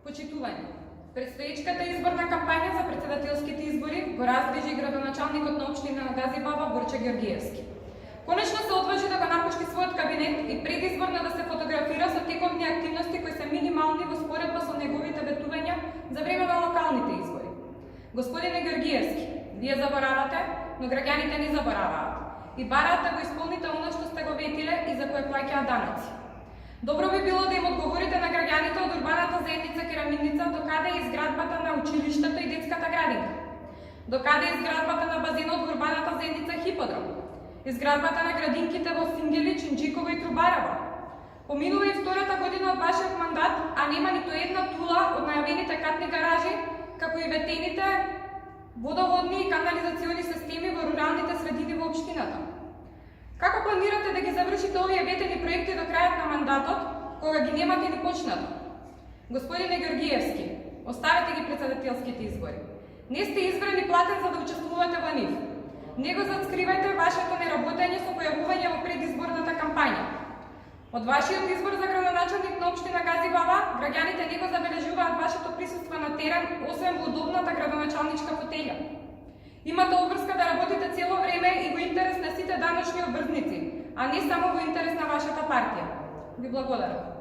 Почитување. Предстоечката изборна кампања за председателските избори го раздвижи и градоначалникот на општина Газибаба Борче Георгиевски. Конечно се одлажи да го напушти својот кабинет и предизборно да се фотографира со тековни активности кои се минимални во споредба со неговите ветувања за време на локалните избори. Господине Георгиевски, вие заборавате, но граѓаните не забораваат и бараат да го исполните оно што сте го ветиле и за кое плаќаат данъци. Добро би било да им одговорите на граѓаните од урбаната заедница Керамидница докаде е изградбата на училиштето и детската градинка, докаде е изградбата на базенот во урбаната заедница Хиподром, изградбата на градинките во Сингели, Чинџиково и Трубарево. Поминува и втората година од вашиот мандат, а нема ниту една тула од најавените катни гаражи, како и ветените водоводни и канализациони системи во руралните средини во општината. Како планирате да ги завршите овие ветени проекти до крајот на мандатот, кога ги немате ни почнато? Господине Георгиевски, оставете ги председателските избори. Не сте избрани платен за да учествувате во нив. Не го заскривајте вашето неработење со појавување во предизборната кампања. Од вашиот избор за градоначалник на општина Газибаба, граѓаните не го забележуваат вашето присуство на терен, освен во удобната градоначалничка фотелја. Имате обврска да работите цело време и во интерес на сите даношни обврзници, а не само во интерес на вашата партија. Ви благодарам.